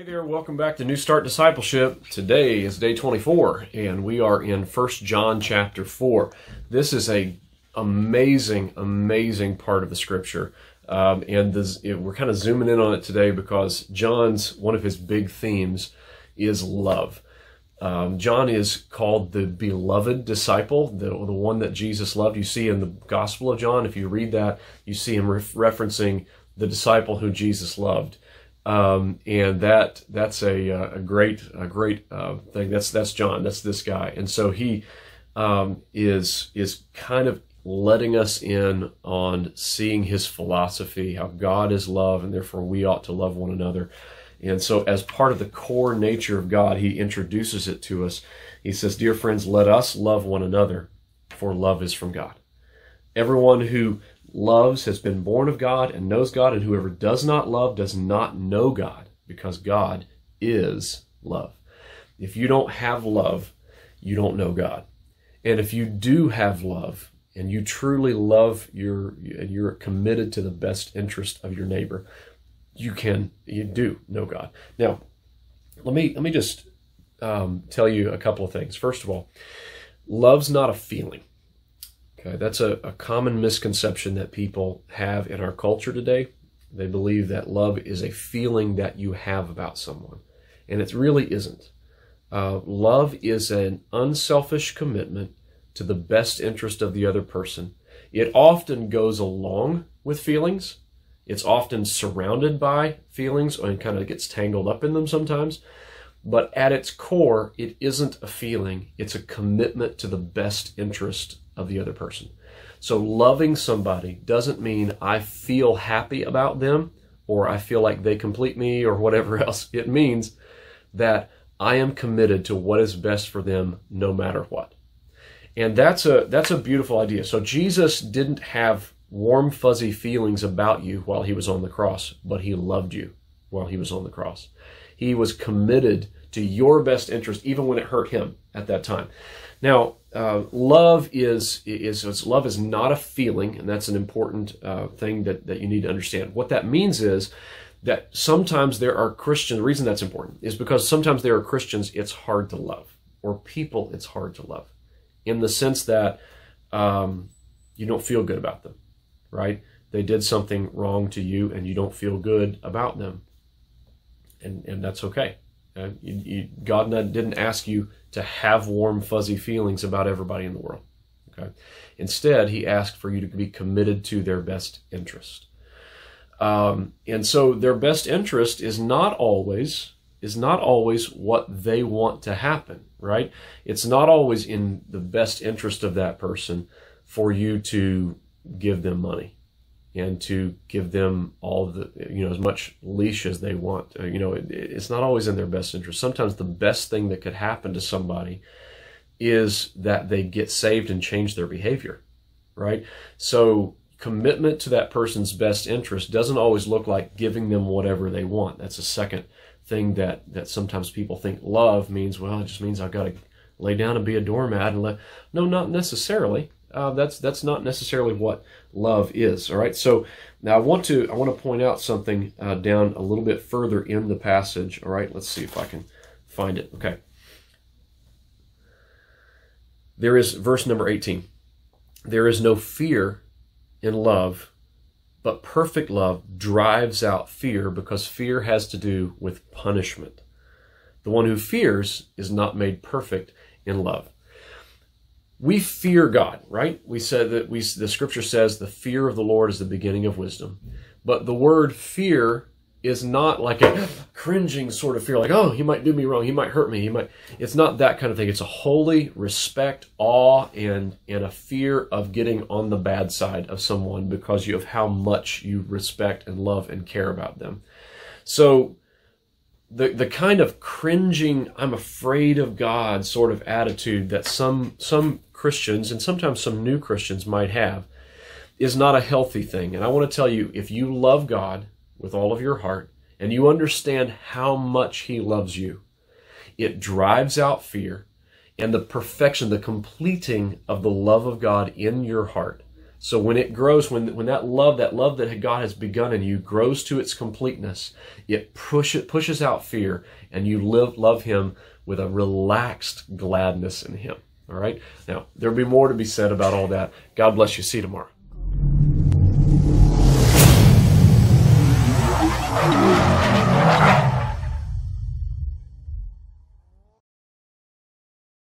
there, welcome back to New Start Discipleship. Today is day 24, and we are in 1 John chapter 4. This is a amazing part of the scripture, we're kind of zooming in on it today because John's, one of his big themes is love. John is called the beloved disciple, the one that Jesus loved. You see in the Gospel of John, if you read that, you see him referencing the disciple who Jesus loved. And that's a great thing. That's John. That's this guy. And so he is kind of letting us in on seeing his philosophy, how God is love, and therefore we ought to love one another. And so as part of the core nature of God, he introduces it to us. He says, "Dear friends, let us love one another, for love is from God. Everyone who loves has been born of God and knows God, and whoever does not love does not know God, because God is love." If you don't have love, you don't know God. And if you do have love, and you truly love and you're committed to the best interest of your neighbor, you do know God. Now, let me just tell you a couple of things. First of all, love's not a feeling. Okay, that's a common misconception that people have in our culture today. They believe that love is a feeling that you have about someone, and it really isn't. Love is an unselfish commitment to the best interest of the other person. It often goes along with feelings. It's often surrounded by feelings and kind of gets tangled up in them sometimes. But at its core, it isn't a feeling. It's a commitment to the best interest of the other person. So loving somebody doesn't mean I feel happy about them or I feel like they complete me or whatever else. It means that I am committed to what is best for them no matter what. And that's a beautiful idea. So Jesus didn't have warm, fuzzy feelings about you while he was on the cross, but he loved you while he was on the cross. He was committed to your best interest, even when it hurt him at that time. Now, love is not a feeling, and that's an important thing that you need to understand. What that means is that sometimes there are Christians. The reason that's important is because sometimes there are Christians it's hard to love, or people it's hard to love, in the sense that you don't feel good about them, right? They did something wrong to you, and you don't feel good about them, and that's okay. God didn't ask you to have warm, fuzzy feelings about everybody in the world. Okay. Instead, he asked for you to be committed to their best interest. And so their best interest is not always what they want to happen, right? It's not always in the best interest of that person for you to give them money and to give them all the, as much leash as they want. It's not always in their best interest. Sometimes the best thing that could happen to somebody is that they get saved and change their behavior, right? So commitment to that person's best interest doesn't always look like giving them whatever they want. That's a second thing that sometimes people think love means. Well, it just means I've got to lay down and be a doormat and no, not necessarily. That's not necessarily what love is. All right. So now I want to point out something down a little bit further in the passage. All right. Let's see if I can find it. Okay. There is verse number 18. There is no fear in love, but perfect love drives out fear, because fear has to do with punishment. The one who fears is not made perfect in love. We fear God, right? We said that the scripture says the fear of the Lord is the beginning of wisdom. But the word fear is not like a cringing sort of fear, like, oh, he might do me wrong, he might hurt me, it's not that kind of thing. It's a holy respect, awe, and a fear of getting on the bad side of someone because of how much you respect and love and care about them. So the kind of cringing, I'm afraid of God sort of attitude that some Christians and sometimes some new Christians might have is not a healthy thing. And I want to tell you, if you love God with all of your heart and you understand how much he loves you, it drives out fear, and the perfection, the completing of the love of God in your heart So when it grows, when that love that God has begun in you grows to its completeness, it pushes out fear, and you love Him with a relaxed gladness in Him. All right? Now, there'll be more to be said about all that. God bless you. See you tomorrow.